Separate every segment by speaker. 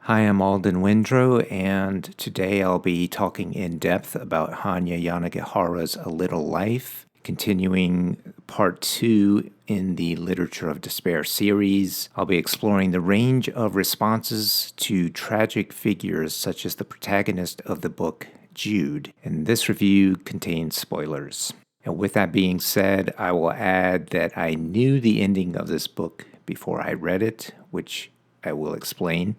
Speaker 1: Hi, I'm Alden Windrow, and today I'll be talking in depth about Hanya Yanagihara's A Little Life, continuing part 2 in the Literature of Despair series. I'll be exploring the range of responses to tragic figures such as the protagonist of the book, Jude, and this review contains spoilers. And with that being said, I will add that I knew the ending of this book before I read it, which I will explain.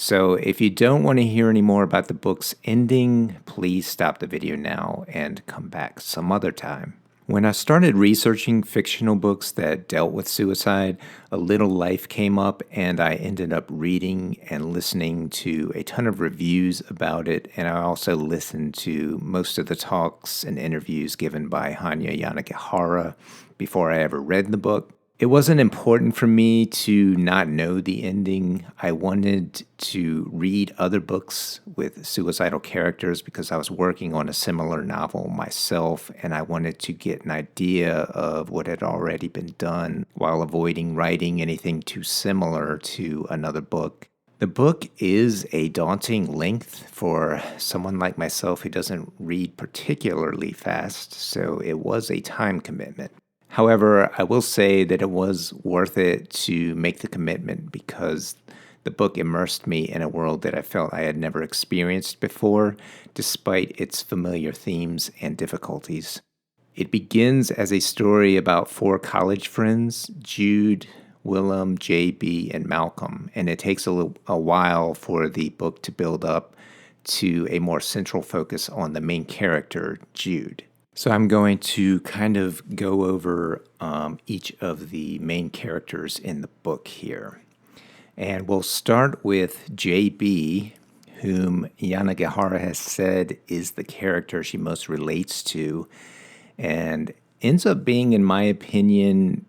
Speaker 1: So if you don't want to hear any more about the book's ending, please stop the video now and come back some other time. When I started researching fictional books that dealt with suicide, A Little Life came up, and I ended up reading and listening to a ton of reviews about it, and I also listened to most of the talks and interviews given by Hanya Yanagihara before I ever read the book. It wasn't important for me to not know the ending. I wanted to read other books with suicidal characters because I was working on a similar novel myself, and I wanted to get an idea of what had already been done while avoiding writing anything too similar to another book. The book is a daunting length for someone like myself who doesn't read particularly fast, so it was a time commitment. However, I will say that it was worth it to make the commitment because the book immersed me in a world that I felt I had never experienced before, despite its familiar themes and difficulties. It begins as a story about 4 college friends, Jude, Willem, JB, and Malcolm, and it takes a while for the book to build up to a more central focus on the main character, Jude. So I'm going to kind of go over each of the main characters in the book here. And we'll start with JB, whom Yanagihara has said is the character she most relates to, and ends up being, in my opinion,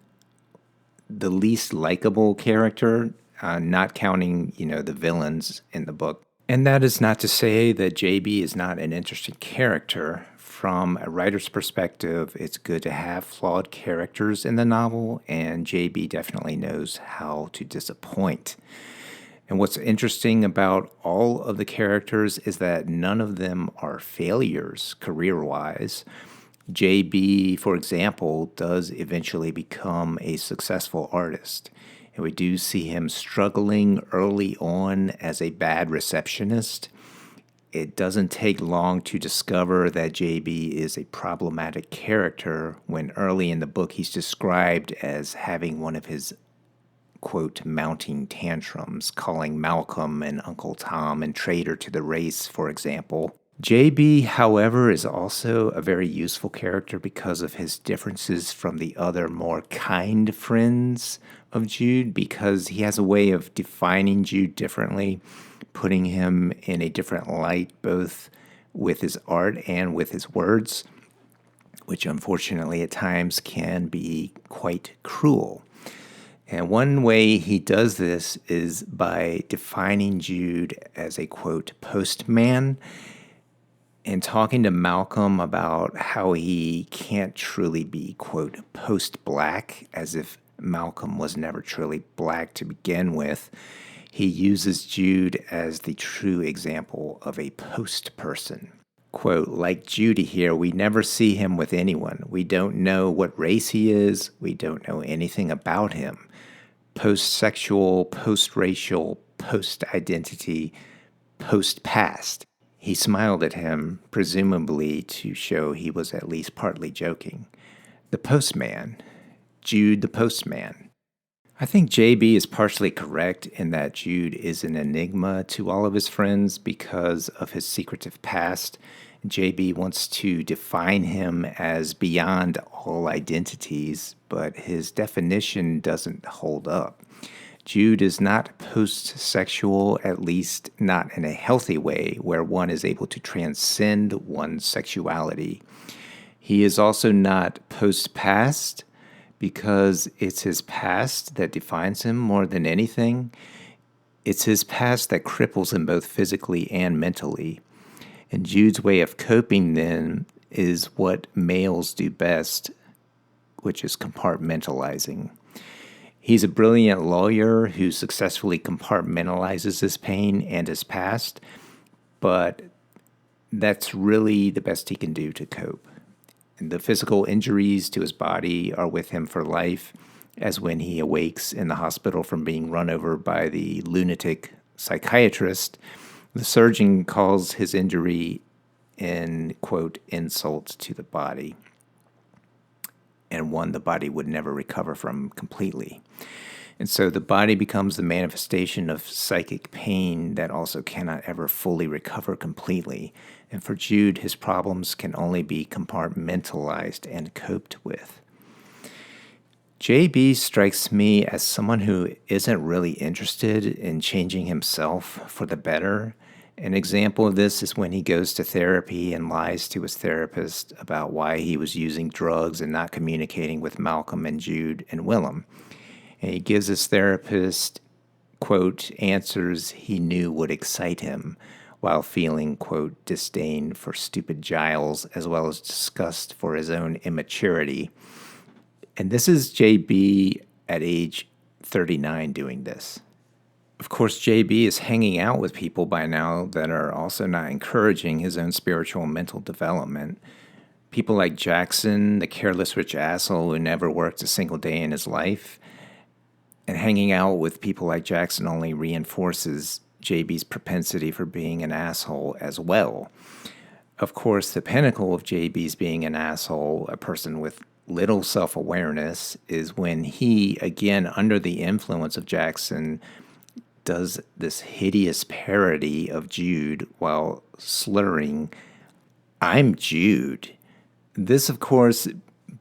Speaker 1: the least likable character, not counting, the villains in the book. And that is not to say that JB is not an interesting character. From a writer's perspective, it's good to have flawed characters in the novel, and JB definitely knows how to disappoint. And what's interesting about all of the characters is that none of them are failures career-wise. JB, for example, does eventually become a successful artist. And we do see him struggling early on as a bad receptionist. It doesn't take long to discover that JB is a problematic character when early in the book he's described as having one of his, quote, mounting tantrums, calling Malcolm and Uncle Tom and traitor to the race, for example. JB, however, is also a very useful character because of his differences from the other more kind friends of Jude, because he has a way of defining Jude differently, putting him in a different light, both with his art and with his words, which unfortunately at times can be quite cruel. And one way he does this is by defining Jude as a, quote, postman, and talking to Malcolm about how he can't truly be, quote, post-black, as if Malcolm was never truly black to begin with. He uses Jude as the true example of a post person. Quote, like Judy here, we never see him with anyone. We don't know what race he is. We don't know anything about him. Post-sexual, post-racial, post-identity, post-past. He smiled at him, presumably to show he was at least partly joking. The postman. Jude the postman. I think JB is partially correct in that Jude is an enigma to all of his friends because of his secretive past. JB wants to define him as beyond all identities, but his definition doesn't hold up. Jude is not post-sexual, at least not in a healthy way, where one is able to transcend one's sexuality. He is also not post-past, because it's his past that defines him more than anything. It's his past that cripples him both physically and mentally. And Jude's way of coping then is what males do best, which is compartmentalizing. He's a brilliant lawyer who successfully compartmentalizes his pain and his past, but that's really the best he can do to cope. And the physical injuries to his body are with him for life, as when he awakes in the hospital from being run over by the lunatic psychiatrist, the surgeon calls his injury an, quote, insult to the body, and one the body would never recover from completely. And so the body becomes the manifestation of psychic pain that also cannot ever fully recover completely. And for Jude, his problems can only be compartmentalized and coped with. JB strikes me as someone who isn't really interested in changing himself for the better. An example of this is when he goes to therapy and lies to his therapist about why he was using drugs and not communicating with Malcolm and Jude and Willem. And he gives his therapist, quote, answers he knew would excite him, while feeling, quote, disdain for stupid Giles as well as disgust for his own immaturity. And this is JB at age 39 doing this. Of course, JB is hanging out with people by now that are also not encouraging his own spiritual and mental development. People like Jackson, the careless rich asshole who never worked a single day in his life. And hanging out with people like Jackson only reinforces JB's propensity for being an asshole as well. Of course, the pinnacle of JB's being an asshole, a person with little self-awareness, is when he, again, under the influence of Jackson, does this hideous parody of Jude while slurring, "I'm Jude." This, of course,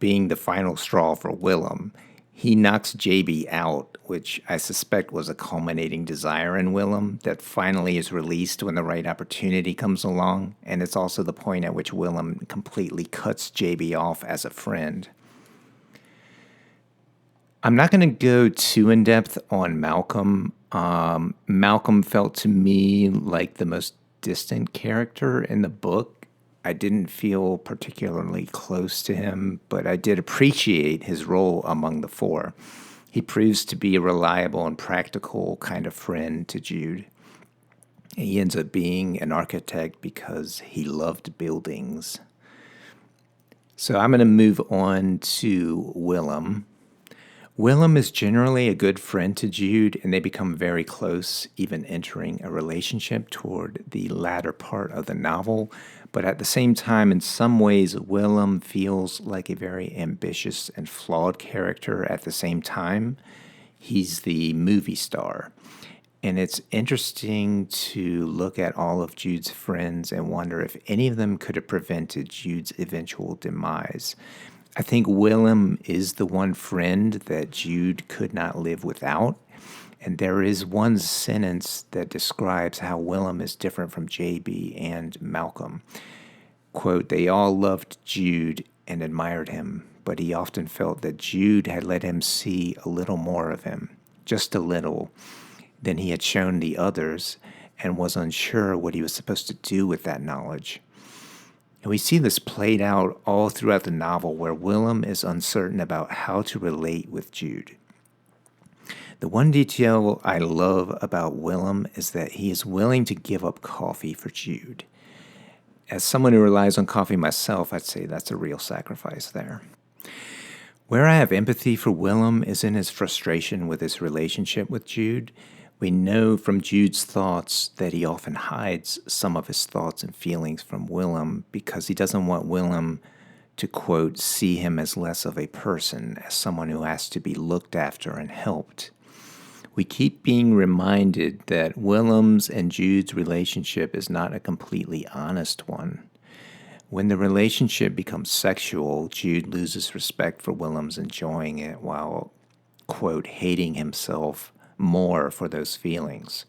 Speaker 1: being the final straw for Willem. He knocks JB out, which I suspect was a culminating desire in Willem that finally is released when the right opportunity comes along, and it's also the point at which Willem completely cuts JB off as a friend. I'm not going to go too in-depth on Malcolm. Malcolm felt to me like the most distant character in the book. I didn't feel particularly close to him, but I did appreciate his role among the four. He proves to be a reliable and practical kind of friend to Jude. He ends up being an architect because he loved buildings. So I'm going to move on to Willem. Willem is generally a good friend to Jude, and they become very close, even entering a relationship toward the latter part of the novel. But at the same time, in some ways, Willem feels like a very ambitious and flawed character at the same time. He's the movie star. And it's interesting to look at all of Jude's friends and wonder if any of them could have prevented Jude's eventual demise. I think Willem is the one friend that Jude could not live without. And there is one sentence that describes how Willem is different from JB and Malcolm. Quote, "They all loved Jude and admired him, but he often felt that Jude had let him see a little more of him, just a little, than he had shown the others, and was unsure what he was supposed to do with that knowledge." And we see this played out all throughout the novel, where Willem is uncertain about how to relate with Jude. The one detail I love about Willem is that he is willing to give up coffee for Jude. As someone who relies on coffee myself, I'd say that's a real sacrifice there. Where I have empathy for Willem is in his frustration with his relationship with Jude. We know from Jude's thoughts that he often hides some of his thoughts and feelings from Willem because he doesn't want Willem to, quote, see him as less of a person, as someone who has to be looked after and helped. We keep being reminded that Willem's and Jude's relationship is not a completely honest one. When the relationship becomes sexual, Jude loses respect for Willem's enjoying it while, quote, hating himself more for those feelings.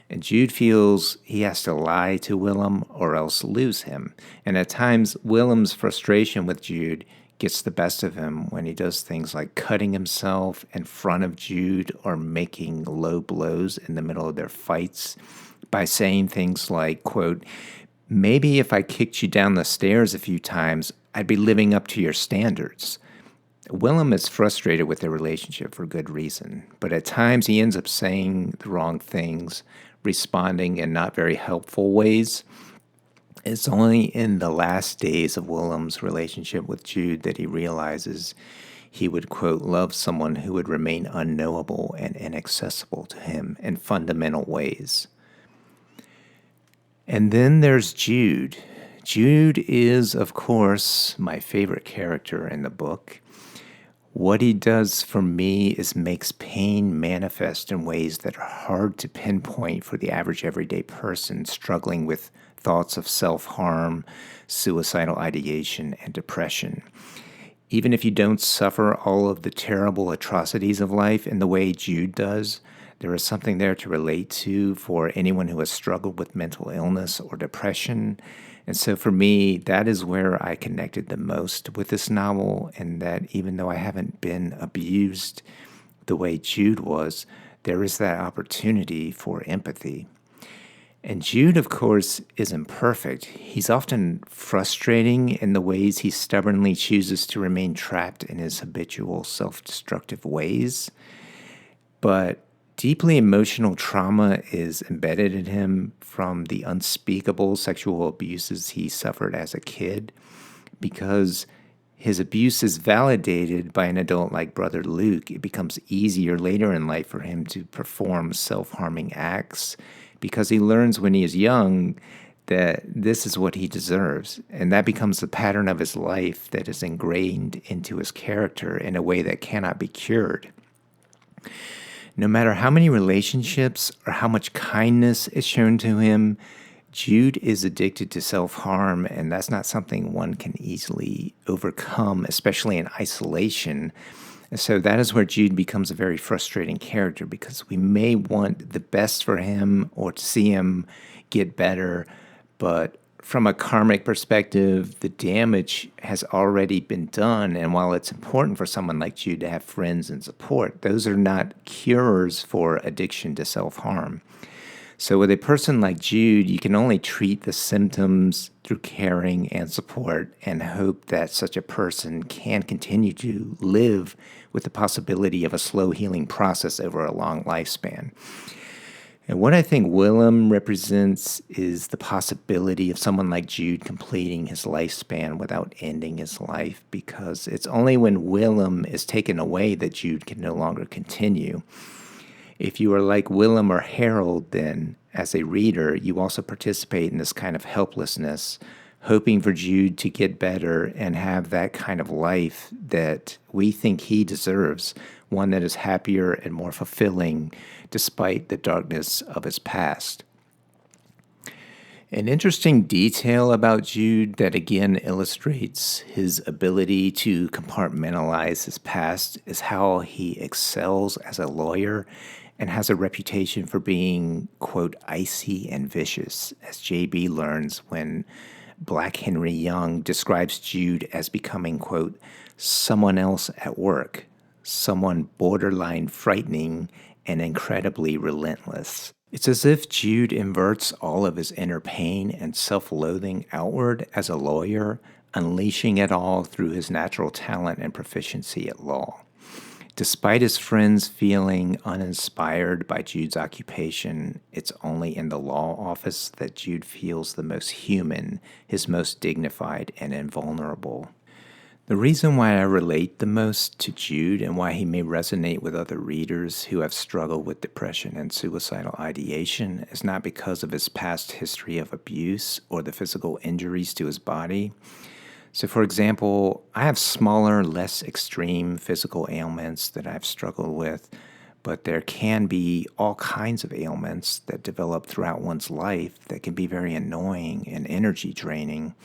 Speaker 1: And Jude feels he has to lie to Willem or else lose him. And at times, Willem's frustration with Jude gets the best of him when he does things like cutting himself in front of Jude or making low blows in the middle of their fights by saying things like, quote, "Maybe if I kicked you down the stairs a few times, I'd be living up to your standards." Willem is frustrated with their relationship for good reason, but at times he ends up saying the wrong things, responding in not very helpful ways. It's only in the last days of Willem's relationship with Jude that he realizes he would, quote, love someone who would remain unknowable and inaccessible to him in fundamental ways. And then there's Jude. Jude is, of course, my favorite character in the book. What he does for me is makes pain manifest in ways that are hard to pinpoint for the average everyday person struggling with thoughts of self-harm, suicidal ideation, and depression. Even if you don't suffer all of the terrible atrocities of life in the way Jude does, there is something there to relate to for anyone who has struggled with mental illness or depression. And so for me, that is where I connected the most with this novel, and that even though I haven't been abused the way Jude was, there is that opportunity for empathy. And Jude, of course, isn't perfect. He's often frustrating in the ways he stubbornly chooses to remain trapped in his habitual self-destructive ways. But deeply emotional trauma is embedded in him from the unspeakable sexual abuses he suffered as a kid, because his abuse is validated by an adult like Brother Luke. It becomes easier later in life for him to perform self-harming acts because he learns when he is young that this is what he deserves. And that becomes the pattern of his life that is ingrained into his character in a way that cannot be cured. No matter how many relationships or how much kindness is shown to him, Jude is addicted to self-harm, and that's not something one can easily overcome, especially in isolation. And so that is where Jude becomes a very frustrating character, because we may want the best for him or to see him get better, but from a karmic perspective, the damage has already been done. And while it's important for someone like Jude to have friends and support, those are not cures for addiction to self-harm. So with a person like Jude, you can only treat the symptoms through caring and support and hope that such a person can continue to live with the possibility of a slow healing process over a long lifespan. And what I think Willem represents is the possibility of someone like Jude completing his lifespan without ending his life, because it's only when Willem is taken away that Jude can no longer continue. If you are like Willem or Harold, then as a reader, you also participate in this kind of helplessness, hoping for Jude to get better and have that kind of life that we think he deserves, one that is happier and more fulfilling despite the darkness of his past. An interesting detail about Jude that again illustrates his ability to compartmentalize his past is how he excels as a lawyer and has a reputation for being, quote, icy and vicious, as JB learns when Black Henry Young describes Jude as becoming, quote, someone else at work, someone borderline frightening and incredibly relentless. It's as if Jude inverts all of his inner pain and self-loathing outward as a lawyer, unleashing it all through his natural talent and proficiency at law. Despite his friends feeling uninspired by Jude's occupation, it's only in the law office that Jude feels the most human, his most dignified and invulnerable. The reason why I relate the most to Jude and why he may resonate with other readers who have struggled with depression and suicidal ideation is not because of his past history of abuse or the physical injuries to his body. So, for example, I have smaller, less extreme physical ailments that I've struggled with, but there can be all kinds of ailments that develop throughout one's life that can be very annoying and energy draining.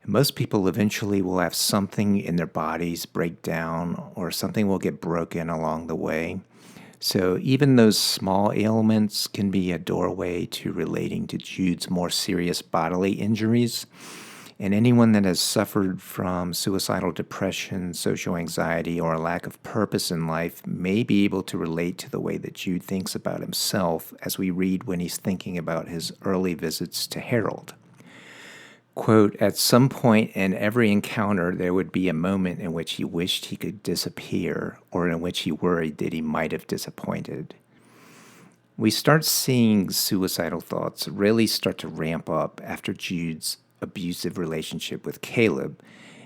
Speaker 1: Most people eventually will have something in their bodies break down, or something will get broken along the way. So even those small ailments can be a doorway to relating to Jude's more serious bodily injuries. And anyone that has suffered from suicidal depression, social anxiety, or a lack of purpose in life may be able to relate to the way that Jude thinks about himself, as we read when he's thinking about his early visits to Harold. Quote, at some point in every encounter, there would be a moment in which he wished he could disappear or in which he worried that he might have disappointed. We start seeing suicidal thoughts really start to ramp up after Jude's abusive relationship with Caleb.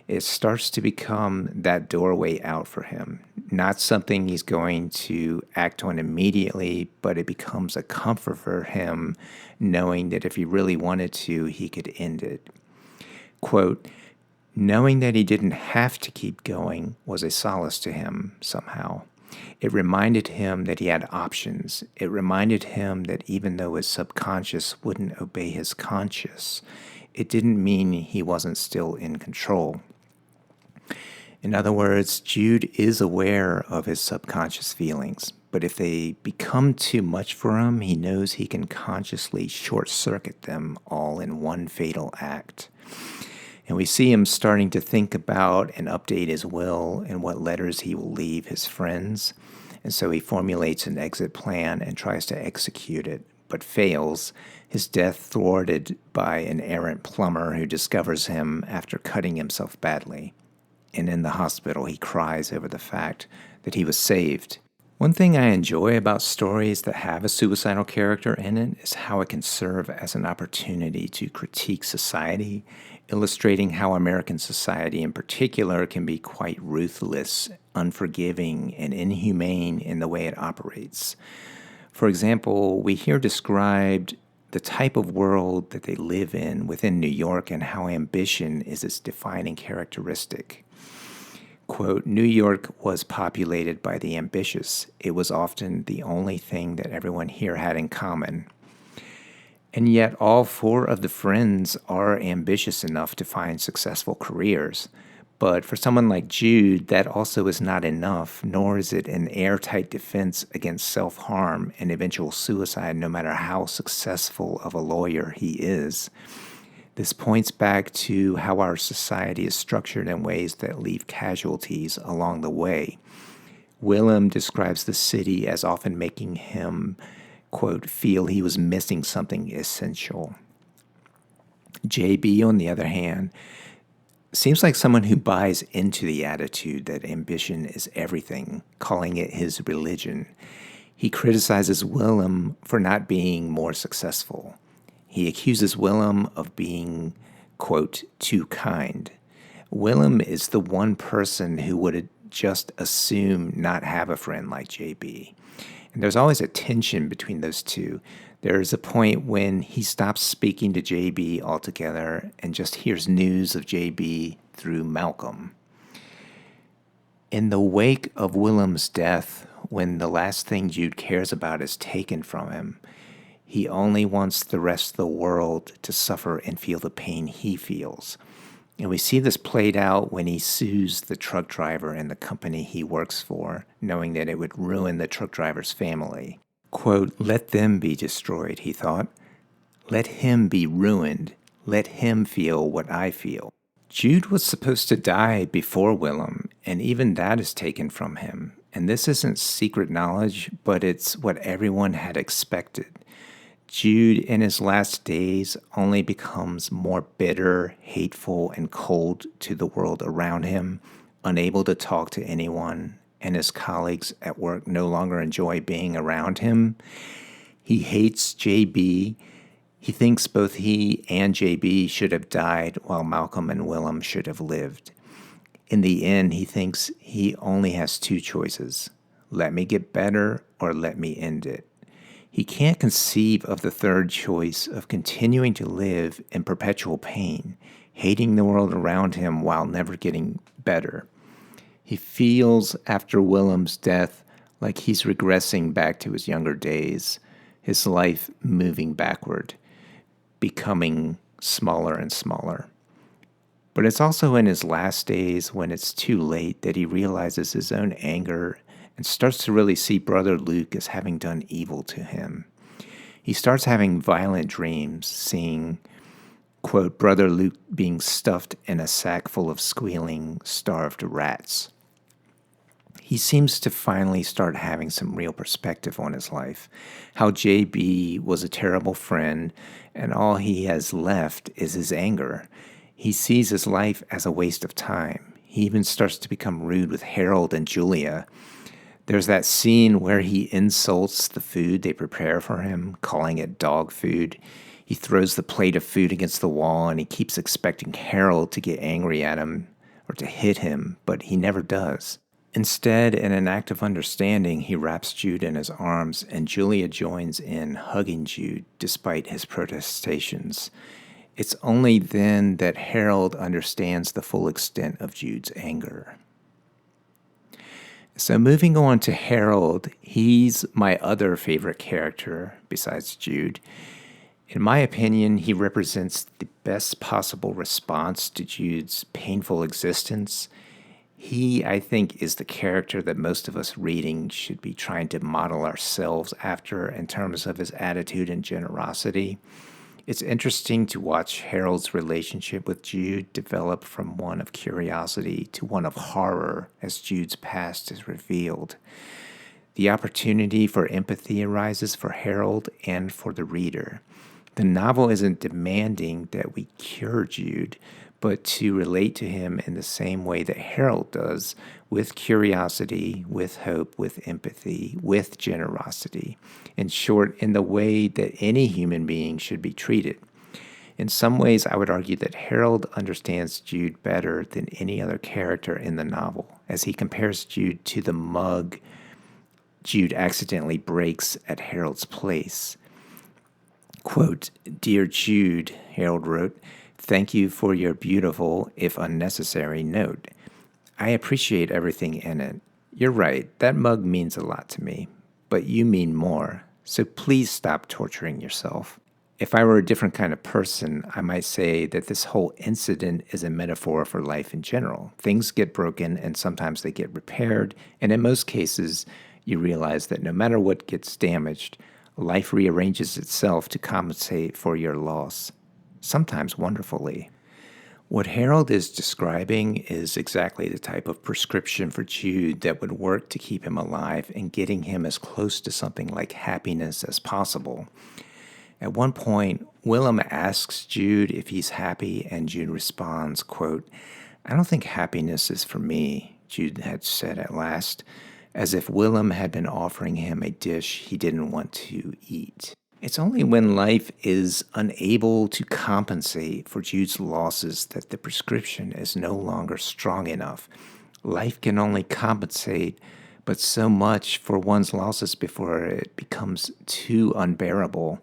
Speaker 1: It starts to become that doorway out for him. Not something he's going to act on immediately, but it becomes a comfort for him knowing that if he really wanted to, he could end it. Quote, knowing that he didn't have to keep going was a solace to him somehow. It reminded him that he had options. It reminded him that even though his subconscious wouldn't obey his conscious, it didn't mean he wasn't still in control. In other words, Jude is aware of his subconscious feelings, but if they become too much for him, he knows he can consciously short-circuit them all in one fatal act. And we see him starting to think about and update his will and what letters he will leave his friends. And so he formulates an exit plan and tries to execute it, but fails, his death thwarted by an errant plumber who discovers him after cutting himself badly. And in the hospital, he cries over the fact that he was saved. One thing I enjoy about stories that have a suicidal character in it is how it can serve as an opportunity to critique society, illustrating how American society in particular can be quite ruthless, unforgiving, and inhumane in the way it operates. For example, we hear described the type of world that they live in within New York and how ambition is its defining characteristic. Quote, New York was populated by the ambitious. It was often the only thing that everyone here had in common. And yet all four of the friends are ambitious enough to find successful careers. But for someone like Jude, that also is not enough, nor is it an airtight defense against self-harm and eventual suicide, no matter how successful of a lawyer he is. This points back to how our society is structured in ways that leave casualties along the way. Willem describes the city as often making him, quote, feel he was missing something essential. JB, on the other hand, seems like someone who buys into the attitude that ambition is everything, calling it his religion. He criticizes Willem for not being more successful. He accuses Willem of being, quote, too kind. Willem is the one person who would just assume not have a friend like JB. And there's always a tension between those two. There's a point when he stops speaking to JB altogether and just hears news of JB through Malcolm. In the wake of Willem's death, when the last thing Jude cares about is taken from him, he only wants the rest of the world to suffer and feel the pain he feels. And we see this played out when he sues the truck driver and the company he works for, knowing that it would ruin the truck driver's family. Quote, let them be destroyed, he thought. Let him be ruined. Let him feel what I feel. Jude was supposed to die before Willem, and even that is taken from him. And this isn't secret knowledge, but it's what everyone had expected. Jude, in his last days, only becomes more bitter, hateful, and cold to the world around him, unable to talk to anyone, and his colleagues at work no longer enjoy being around him. He hates JB. He thinks both he and JB should have died while Malcolm and Willem should have lived. In the end, he thinks he only has two choices. Let me get better or let me end it. He can't conceive of the third choice of continuing to live in perpetual pain, hating the world around him while never getting better. He feels after Willem's death like he's regressing back to his younger days, his life moving backward, becoming smaller and smaller. But it's also in his last days when it's too late that he realizes his own anger and starts to really see Brother Luke as having done evil to him. He starts having violent dreams, seeing, quote, Brother Luke being stuffed in a sack full of squealing, starved rats. he seems to finally start having some real perspective on his life. How JB was a terrible friend, and all he has left is his anger. He sees his life as a waste of time. He even starts to become rude with Harold and Julia. There's that scene where he insults the food they prepare for him, calling it dog food. He throws the plate of food against the wall, and he keeps expecting Harold to get angry at him or to hit him, but he never does. Instead, in an act of understanding, he wraps Jude in his arms, and Julia joins in, hugging Jude despite his protestations. It's only then that Harold understands the full extent of Jude's anger. So moving on to Harold, he's my other favorite character besides Jude. In my opinion, he represents the best possible response to Jude's painful existence. He, I think, is the character that most of us reading should be trying to model ourselves after in terms of his attitude and generosity. It's interesting to watch Harold's relationship with Jude develop from one of curiosity to one of horror as Jude's past is revealed. The opportunity for empathy arises for Harold and for the reader. The novel isn't demanding that we cure Jude, but to relate to him in the same way that Harold does, with curiosity, with hope, with empathy, with generosity. In short, in the way that any human being should be treated. In some ways, I would argue that Harold understands Jude better than any other character in the novel, as he compares Jude to the mug Jude accidentally breaks at Harold's place. Quote, "Dear Jude," Harold wrote, "thank you for your beautiful, if unnecessary, note. I appreciate everything in it. You're right, that mug means a lot to me, but you mean more, so please stop torturing yourself." If I were a different kind of person, I might say that this whole incident is a metaphor for life in general. Things get broken, and sometimes they get repaired, and in most cases, you realize that no matter what gets damaged, life rearranges itself to compensate for your loss, sometimes wonderfully. What Harold is describing is exactly the type of prescription for Jude that would work to keep him alive and getting him as close to something like happiness as possible. At one point, Willem asks Jude if he's happy, and Jude responds, quote, "I don't think happiness is for me," Jude had said at last, as if Willem had been offering him a dish he didn't want to eat. It's only when life is unable to compensate for Jude's losses that the prescription is no longer strong enough. Life can only compensate but so much for one's losses before it becomes too unbearable.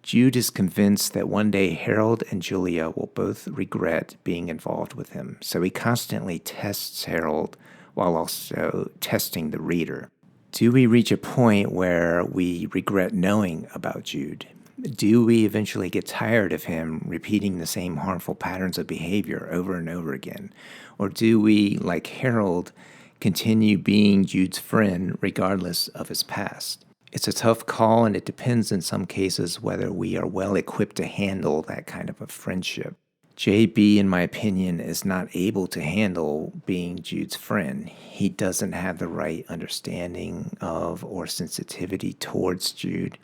Speaker 1: Jude is convinced that one day Harold and Julia will both regret being involved with him, so he constantly tests Harold while also testing the reader. Do we reach a point where we regret knowing about Jude? Do we eventually get tired of him repeating the same harmful patterns of behavior over and over again? Or do we, like Harold, continue being Jude's friend regardless of his past? It's a tough call, and it depends in some cases whether we are well equipped to handle that kind of a friendship. JB, in my opinion, is not able to handle being Jude's friend. He doesn't have the right understanding of or sensitivity towards Jude.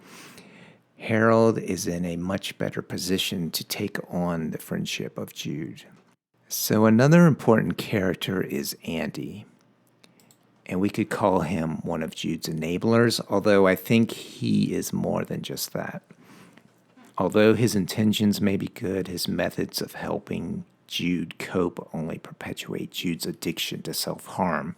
Speaker 1: Harold is in a much better position to take on the friendship of Jude. So another important character is Andy. And we could call him one of Jude's enablers, although I think he is more than just that. Although his intentions may be good, his methods of helping Jude cope only perpetuate Jude's addiction to self-harm.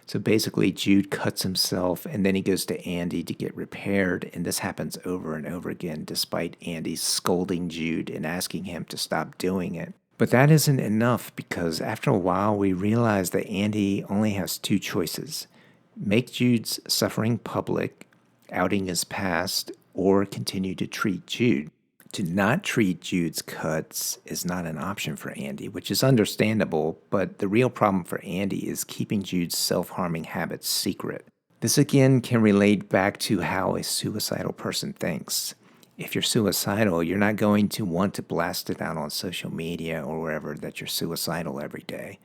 Speaker 1: So basically, Jude cuts himself, and then he goes to Andy to get repaired, and this happens over and over again, despite Andy scolding Jude and asking him to stop doing it. But that isn't enough, because after a while, we realize that Andy only has two choices: make Jude's suffering public, outing his past, or continue to treat Jude. To not treat Jude's cuts is not an option for Andy, which is understandable, but the real problem for Andy is keeping Jude's self-harming habits secret. This again can relate back to how a suicidal person thinks. If you're suicidal, you're not going to want to blast it out on social media or wherever that you're suicidal every day.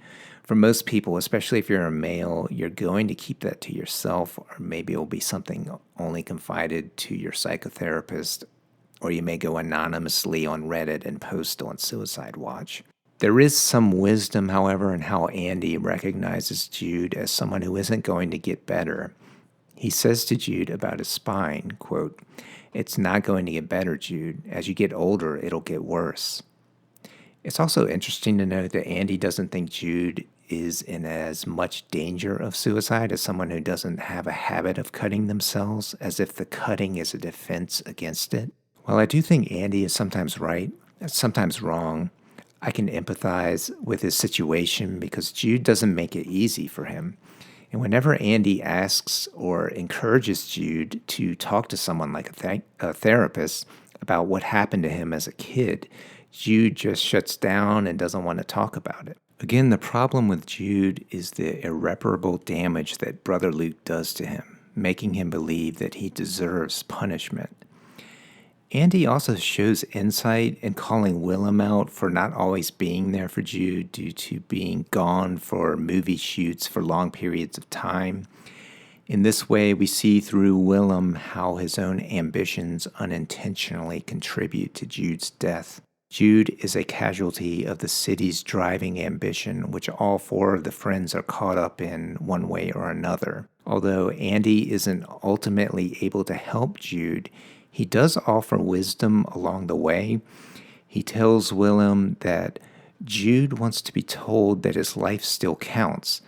Speaker 1: For most people, especially if you're a male, you're going to keep that to yourself, or maybe it'll be something only confided to your psychotherapist, or you may go anonymously on Reddit and post on Suicide Watch. There is some wisdom, however, in how Andy recognizes Jude as someone who isn't going to get better. He says to Jude about his spine, quote, "It's not going to get better, Jude. As you get older, it'll get worse." It's also interesting to note that Andy doesn't think Jude is in as much danger of suicide as someone who doesn't have a habit of cutting themselves, as if the cutting is a defense against it. While I do think Andy is sometimes right, sometimes wrong, I can empathize with his situation because Jude doesn't make it easy for him. And whenever Andy asks or encourages Jude to talk to someone like a therapist about what happened to him as a kid, Jude just shuts down and doesn't want to talk about it. Again, the problem with Jude is the irreparable damage that Brother Luke does to him, making him believe that he deserves punishment. Andy also shows insight in calling Willem out for not always being there for Jude due to being gone for movie shoots for long periods of time. In this way, we see through Willem how his own ambitions unintentionally contribute to Jude's death. Jude is a casualty of the city's driving ambition, which all four of the friends are caught up in one way or another. Although Andy isn't ultimately able to help Jude, he does offer wisdom along the way. He tells Willem that Jude wants to be told that his life still counts,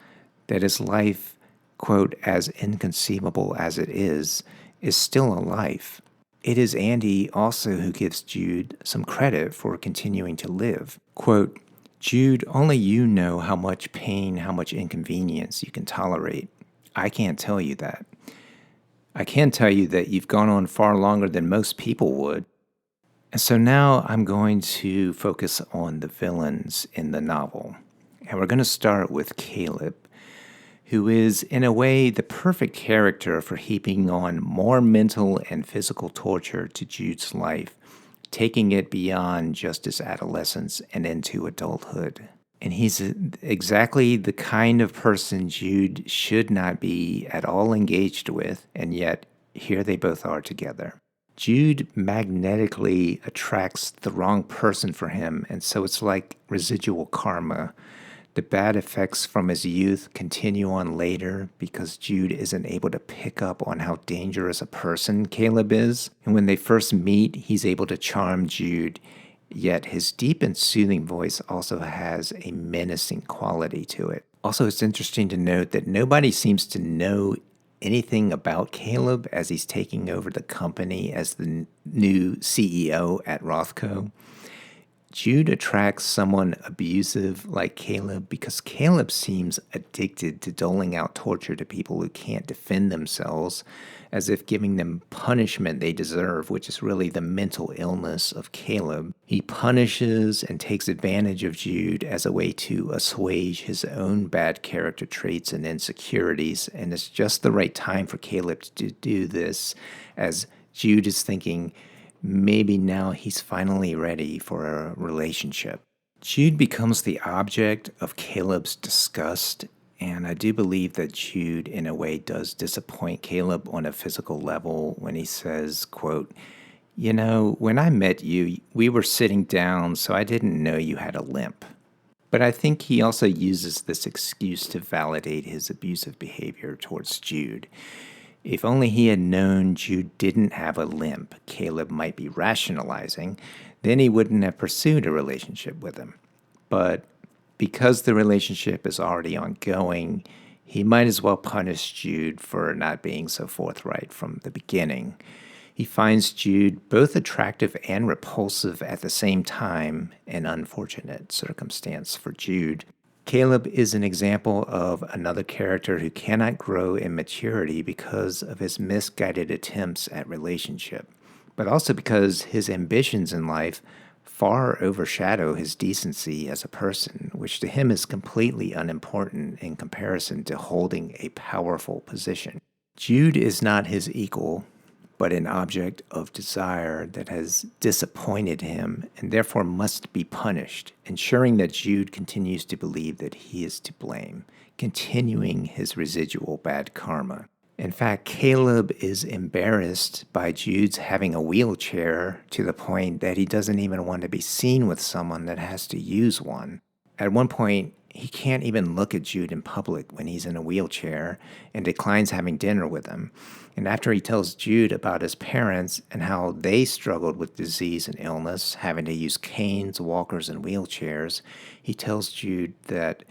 Speaker 1: that his life, quote, "as inconceivable as it is still a life." It is Andy also who gives Jude some credit for continuing to live. Quote, "Jude, only you know how much pain, how much inconvenience you can tolerate. I can't tell you that. I can tell you that you've gone on far longer than most people would." And so now I'm going to focus on the villains in the novel. And we're going to start with Caleb, who is, in a way, the perfect character for heaping on more mental and physical torture to Jude's life, taking it beyond just his adolescence and into adulthood. And he's exactly the kind of person Jude should not be at all engaged with, and yet here they both are together. Jude magnetically attracts the wrong person for him, and so it's like residual karma. The bad effects from his youth continue on later because Jude isn't able to pick up on how dangerous a person Caleb is. And when they first meet, he's able to charm Jude, yet his deep and soothing voice also has a menacing quality to it. Also, it's interesting to note that nobody seems to know anything about Caleb as he's taking over the company as the new CEO at Rothko. Jude attracts someone abusive like Caleb because Caleb seems addicted to doling out torture to people who can't defend themselves, as if giving them punishment they deserve, which is really the mental illness of Caleb. He punishes and takes advantage of Jude as a way to assuage his own bad character traits and insecurities, and it's just the right time for Caleb to do this, as Jude is thinking, maybe now he's finally ready for a relationship. Jude becomes the object of Caleb's disgust, and I do believe that Jude, in a way, does disappoint Caleb on a physical level when he says, quote, "You know, when I met you, we were sitting down, so I didn't know you had a limp." But I think he also uses this excuse to validate his abusive behavior towards Jude. If only he had known Jude didn't have a limp, Caleb might be rationalizing, then he wouldn't have pursued a relationship with him. But because the relationship is already ongoing, he might as well punish Jude for not being so forthright from the beginning. He finds Jude both attractive and repulsive at the same time, an unfortunate circumstance for Jude. Caleb is an example of another character who cannot grow in maturity because of his misguided attempts at relationship, but also because his ambitions in life far overshadow his decency as a person, which to him is completely unimportant in comparison to holding a powerful position. Jude is not his equal, but an object of desire that has disappointed him and therefore must be punished, ensuring that Jude continues to believe that he is to blame, continuing his residual bad karma. In fact, Caleb is embarrassed by Jude's having a wheelchair to the point that he doesn't even want to be seen with someone that has to use one. At one point, he can't even look at Jude in public when he's in a wheelchair and declines having dinner with him. And after he tells Jude about his parents and how they struggled with disease and illness, having to use canes, walkers, and wheelchairs, he tells Jude that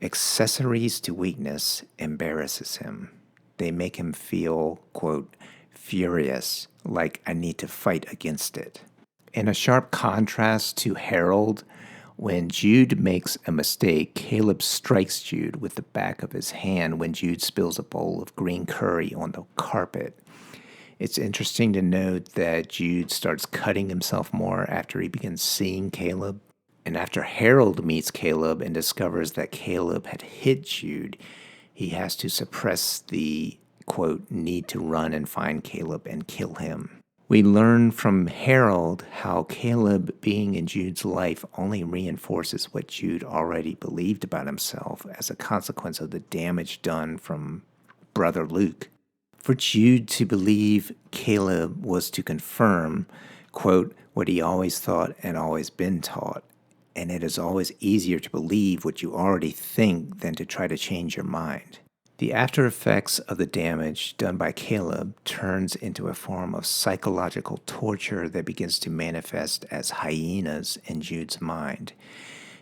Speaker 1: accessories to weakness embarrasses him. They make him feel, quote, furious, like I need to fight against it. In a sharp contrast to Harold, when Jude makes a mistake, Caleb strikes Jude with the back of his hand when Jude spills a bowl of green curry on the carpet. It's interesting to note that Jude starts cutting himself more after he begins seeing Caleb. And after Harold meets Caleb and discovers that Caleb had hit Jude, he has to suppress the, quote, need to run and find Caleb and kill him. We learn from Harold how Caleb being in Jude's life only reinforces what Jude already believed about himself as a consequence of the damage done from brother Luke. For Jude to believe Caleb was to confirm, quote, what he always thought and always been taught. And it is always easier to believe what you already think than to try to change your mind. The after effects of the damage done by Caleb turns into a form of psychological torture that begins to manifest as hyenas in Jude's mind.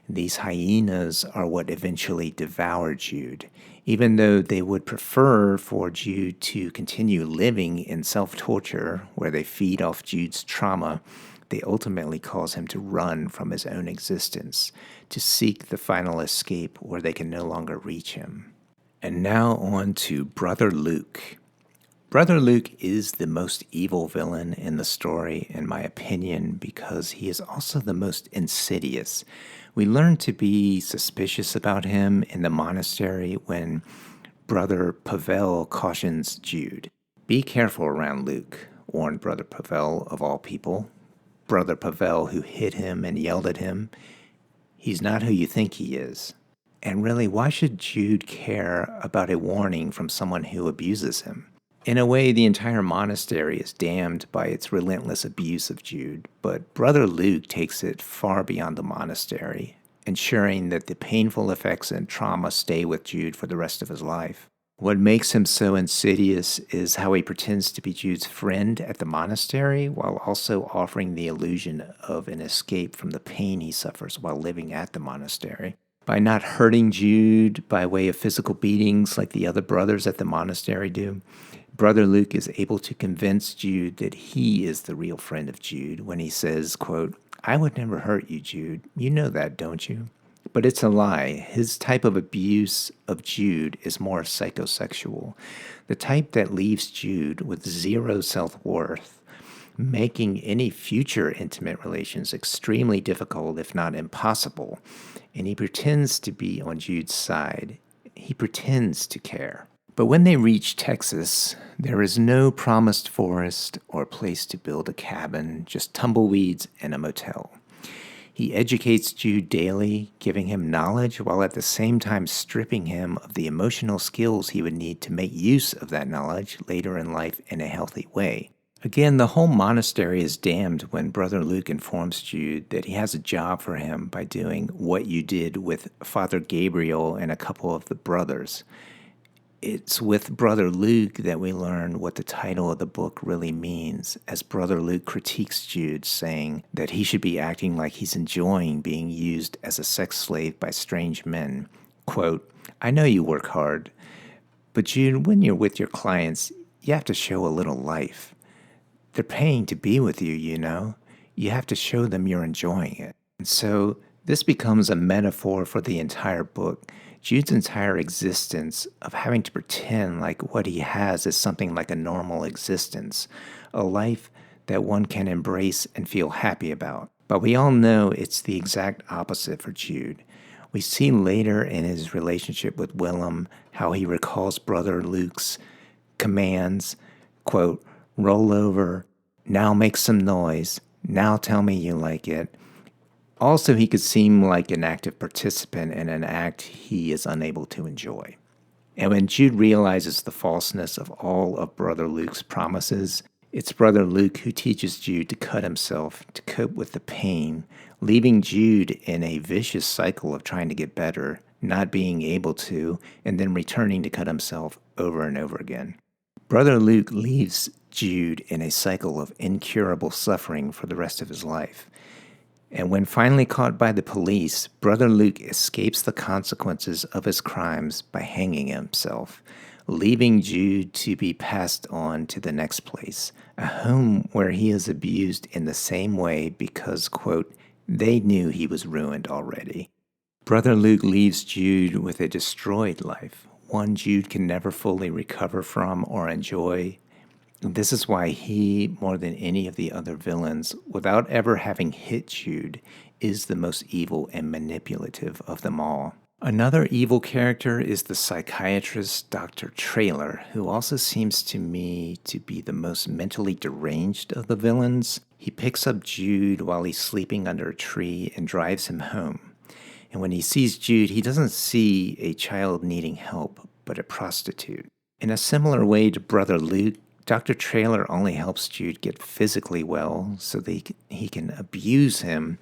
Speaker 1: These hyenas are what eventually devour Jude, even though they would prefer for Jude to continue living in self-torture where they feed off Jude's trauma. They ultimately cause him to run from his own existence, to seek the final escape where they can no longer reach him. And now on to Brother Luke. Brother Luke is the most evil villain in the story, in my opinion, because he is also the most insidious. We learn to be suspicious about him in the monastery when Brother Pavel cautions Jude. Be careful around Luke, warned Brother Pavel of all people. Brother Pavel who hit him and yelled at him. He's not who you think he is. And really, why should Jude care about a warning from someone who abuses him? In a way, the entire monastery is damned by its relentless abuse of Jude, but Brother Luke takes it far beyond the monastery, ensuring that the painful effects and trauma stay with Jude for the rest of his life. What makes him so insidious is how he pretends to be Jude's friend at the monastery while also offering the illusion of an escape from the pain he suffers while living at the monastery. By not hurting Jude by way of physical beatings like the other brothers at the monastery do, Brother Luke is able to convince Jude that he is the real friend of Jude when he says, quote, I would never hurt you, Jude. You know that, don't you? But it's a lie. His type of abuse of Jude is more psychosexual, the type that leaves Jude with zero self-worth, making any future intimate relations extremely difficult, if not impossible. And he pretends to be on Jude's side. He pretends to care. But when they reach Texas, there is no promised forest or place to build a cabin, just tumbleweeds and a motel. He educates Jude daily, giving him knowledge while at the same time stripping him of the emotional skills he would need to make use of that knowledge later in life in a healthy way. Again, the whole monastery is damned when Brother Luke informs Jude that he has a job for him by doing what you did with Father Gabriel and a couple of the brothers. It's with Brother Luke that we learn what the title of the book really means, as Brother Luke critiques Jude, saying that he should be acting like he's enjoying being used as a sex slave by strange men. Quote, I know you work hard, but Jude, when you're with your clients, you have to show a little life. They're paying to be with you, you know. You have to show them you're enjoying it. And so this becomes a metaphor for the entire book. Jude's entire existence of having to pretend like what he has is something like a normal existence, a life that one can embrace and feel happy about. But we all know it's the exact opposite for Jude. We see later in his relationship with Willem how he recalls Brother Luke's commands, quote, roll over, now make some noise, now tell me you like it. Also, he could seem like an active participant in an act he is unable to enjoy. And when Jude realizes the falseness of all of Brother Luke's promises, it's Brother Luke who teaches Jude to cut himself to cope with the pain, leaving Jude in a vicious cycle of trying to get better, not being able to, and then returning to cut himself over and over again. Brother Luke leaves Jude in a cycle of incurable suffering for the rest of his life. And when finally caught by the police, Brother Luke escapes the consequences of his crimes by hanging himself, leaving Jude to be passed on to the next place, a home where he is abused in the same way because, quote, they knew he was ruined already. Brother Luke leaves Jude with a destroyed life, one Jude can never fully recover from or enjoy. This is why he, more than any of the other villains, without ever having hit Jude, is the most evil and manipulative of them all. Another evil character is the psychiatrist Dr. Traylor, who also seems to me to be the most mentally deranged of the villains. He picks up Jude while he's sleeping under a tree and drives him home. And when he sees Jude, he doesn't see a child needing help, but a prostitute. In a similar way to Brother Luke, Dr. Traylor only helps Jude get physically well so that he can abuse him,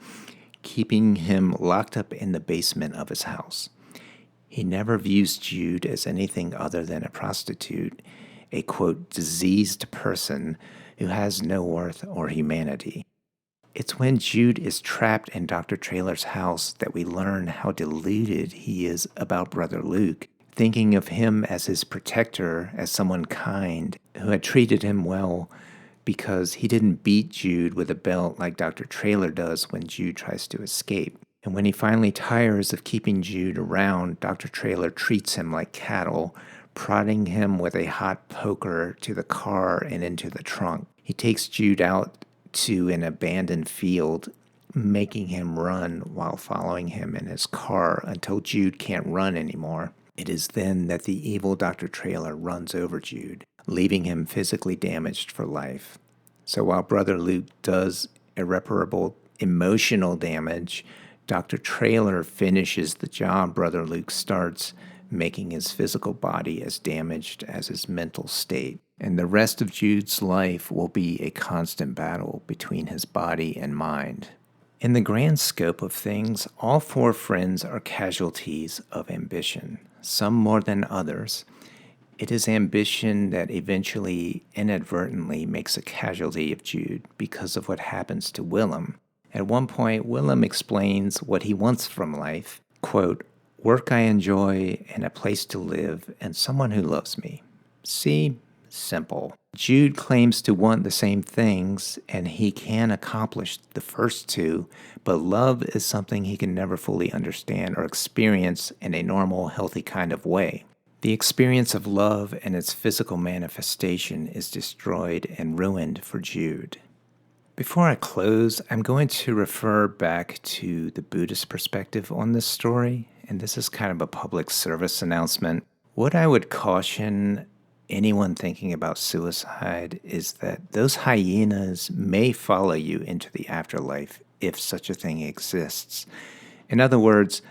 Speaker 1: keeping him locked up in the basement of his house. He never views Jude as anything other than a prostitute, a, quote, diseased person who has no worth or humanity. It's when Jude is trapped in Dr. Traylor's house that we learn how deluded he is about Brother Luke, thinking of him as his protector, as someone kind, who had treated him well because he didn't beat Jude with a belt like Dr. Traylor does when Jude tries to escape. And when he finally tires of keeping Jude around, Dr. Traylor treats him like cattle, prodding him with a hot poker to the car and into the trunk. He takes Jude out to an abandoned field, making him run while following him in his car until Jude can't run anymore. It is then that the evil Dr. Traylor runs over Jude, leaving him physically damaged for life. So while Brother Luke does irreparable emotional damage, Dr. Traylor finishes the job Brother Luke starts, making his physical body as damaged as his mental state. And the rest of Jude's life will be a constant battle between his body and mind. In the grand scope of things, all four friends are casualties of ambition, some more than others. It is ambition that eventually, inadvertently, makes a casualty of Jude because of what happens to Willem. At one point, Willem explains what he wants from life, quote, work I enjoy and a place to live and someone who loves me. See? Simple. Jude claims to want the same things, and he can accomplish the first two, but love is something he can never fully understand or experience in a normal, healthy kind of way. The experience of love and its physical manifestation is destroyed and ruined for Jude. Before I close, I'm going to refer back to the Buddhist perspective on this story, and this is kind of a public service announcement. What I would caution anyone thinking about suicide is that those hyenas may follow you into the afterlife if such a thing exists. In other words,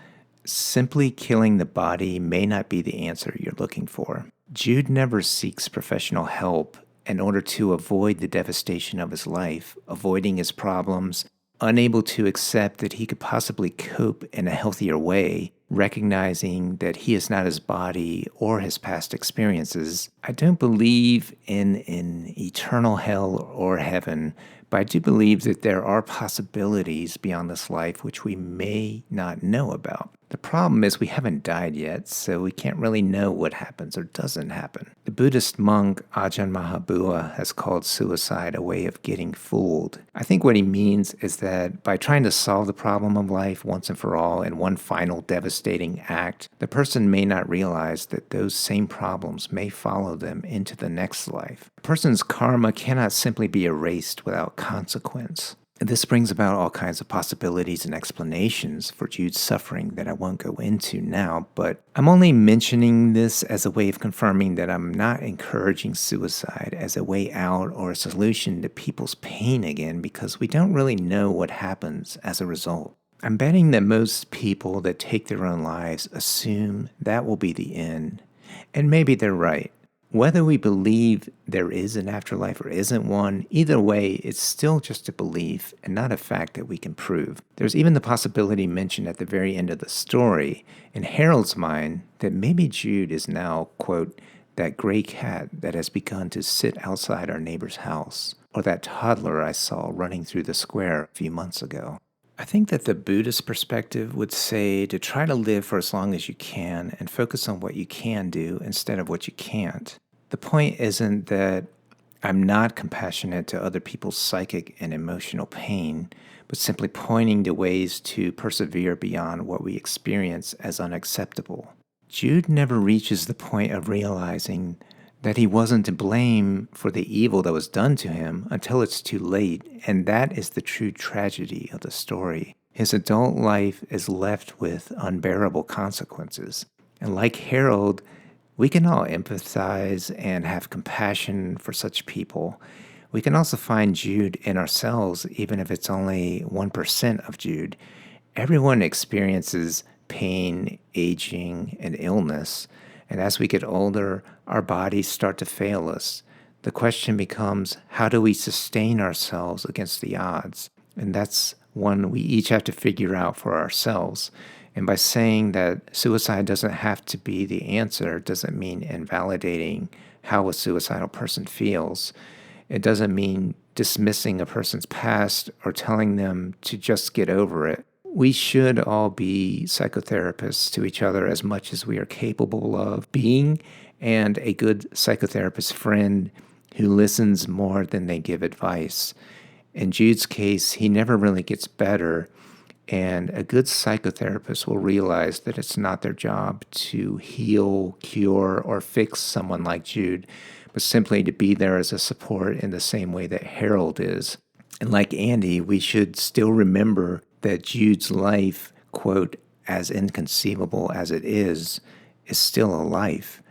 Speaker 1: simply killing the body may not be the answer you're looking for. Jude never seeks professional help in order to avoid the devastation of his life, avoiding his problems, unable to accept that he could possibly cope in a healthier way, recognizing that he is not his body or his past experiences. I don't believe in an eternal hell or heaven, but I do believe that there are possibilities beyond this life which we may not know about. The problem is we haven't died yet, so we can't really know what happens or doesn't happen. The Buddhist monk Ajahn Mahabua has called suicide a way of getting fooled. I think what he means is that by trying to solve the problem of life once and for all in one final devastating act, the person may not realize that those same problems may follow them into the next life. A person's karma cannot simply be erased without consequence. This brings about all kinds of possibilities and explanations for Jude's suffering that I won't go into now, but I'm only mentioning this as a way of confirming that I'm not encouraging suicide as a way out or a solution to people's pain again, because we don't really know what happens as a result. I'm betting that most people that take their own lives assume that will be the end, and maybe they're right. Whether we believe there is an afterlife or isn't one, either way, it's still just a belief and not a fact that we can prove. There's even the possibility mentioned at the very end of the story, in Harold's mind, that maybe Jude is now, quote, that gray cat that has begun to sit outside our neighbor's house, or that toddler I saw running through the square a few months ago. I think that the Buddhist perspective would say to try to live for as long as you can and focus on what you can do instead of what you can't. The point isn't that I'm not compassionate to other people's psychic and emotional pain, but simply pointing to ways to persevere beyond what we experience as unacceptable. Jude never reaches the point of realizing that he wasn't to blame for the evil that was done to him until it's too late, and that is the true tragedy of the story. His adult life is left with unbearable consequences. And like Harold, we can all empathize and have compassion for such people. We can also find Jude in ourselves, even if it's only 1% of Jude. Everyone experiences pain, aging, and illness. And as we get older, our bodies start to fail us. The question becomes, how do we sustain ourselves against the odds? And that's one we each have to figure out for ourselves. And by saying that suicide doesn't have to be the answer doesn't mean invalidating how a suicidal person feels. It doesn't mean dismissing a person's past or telling them to just get over it. We should all be psychotherapists to each other as much as we are capable of being, and a good psychotherapist friend who listens more than they give advice. In Jude's case, he never really gets better. And a good psychotherapist will realize that it's not their job to heal, cure, or fix someone like Jude, but simply to be there as a support in the same way that Harold is. And like Andy, we should still remember that Jude's life, quote, as inconceivable as it is still a life.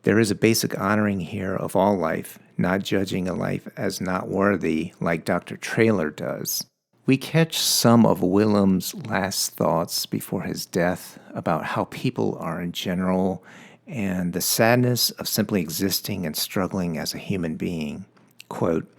Speaker 1: There is a basic honoring here of all life, not judging a life as not worthy like Dr. Traylor does. We catch some of Willem's last thoughts before his death about how people are in general and the sadness of simply existing and struggling as a human being. Quote,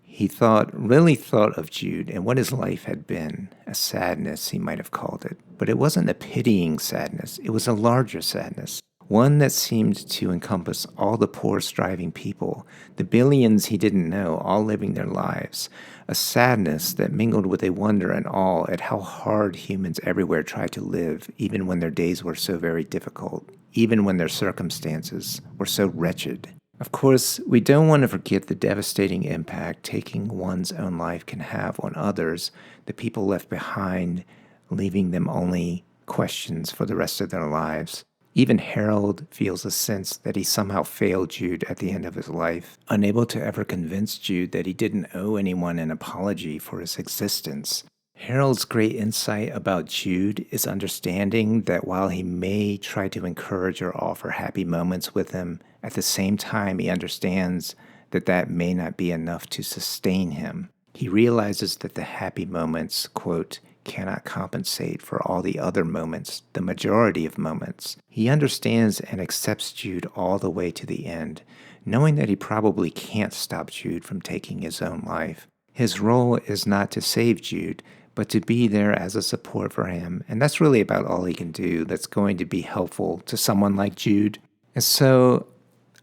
Speaker 1: he really thought of Jude and what his life had been, a sadness he might have called it. But it wasn't a pitying sadness, it was a larger sadness. One that seemed to encompass all the poor, striving people, the billions he didn't know, all living their lives. A sadness that mingled with a wonder and awe at how hard humans everywhere try to live, even when their days were so very difficult, even when their circumstances were so wretched. Of course, we don't want to forget the devastating impact taking one's own life can have on others, the people left behind, leaving them only questions for the rest of their lives. Even Harold feels a sense that he somehow failed Jude at the end of his life, unable to ever convince Jude that he didn't owe anyone an apology for his existence. Harold's great insight about Jude is understanding that while he may try to encourage or offer happy moments with him, at the same time he understands that that may not be enough to sustain him. He realizes that the happy moments, quote, cannot compensate for all the other moments, the majority of moments. He understands and accepts Jude all the way to the end, knowing that he probably can't stop Jude from taking his own life. His role is not to save Jude, but to be there as a support for him, and that's really about all he can do that's going to be helpful to someone like Jude. And so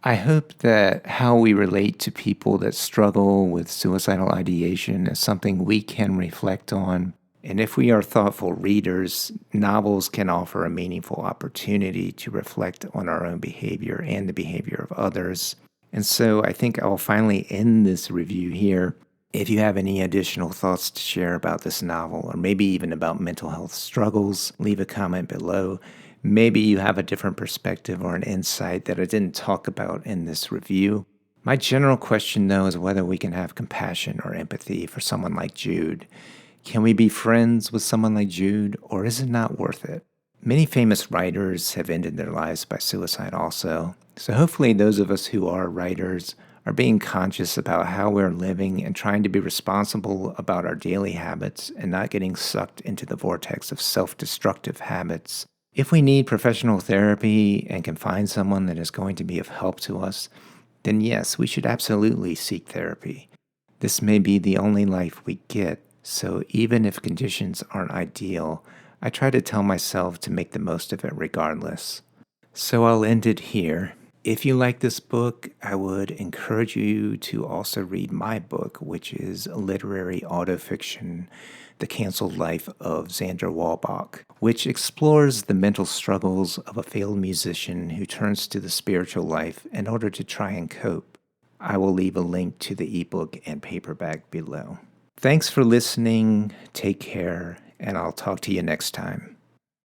Speaker 1: I hope that how we relate to people that struggle with suicidal ideation is something we can reflect on. And if we are thoughtful readers, novels can offer a meaningful opportunity to reflect on our own behavior and the behavior of others. And so I think I'll finally end this review here. If you have any additional thoughts to share about this novel, or maybe even about mental health struggles, leave a comment below. Maybe you have a different perspective or an insight that I didn't talk about in this review. My general question, though, is whether we can have compassion or empathy for someone like Jude. Can we be friends with someone like Jude, or is it not worth it? Many famous writers have ended their lives by suicide also, so hopefully those of us who are writers are being conscious about how we're living and trying to be responsible about our daily habits and not getting sucked into the vortex of self-destructive habits. If we need professional therapy and can find someone that is going to be of help to us, then yes, we should absolutely seek therapy. This may be the only life we get, so even if conditions aren't ideal, I try to tell myself to make the most of it regardless. So I'll end it here. If you like this book, I would encourage you to also read my book, which is literary autofiction, The Canceled Life of Xander Walbach, which explores the mental struggles of a failed musician who turns to the spiritual life in order to try and cope. I will leave a link to the ebook and paperback below. Thanks for listening, take care, and I'll talk to you next time.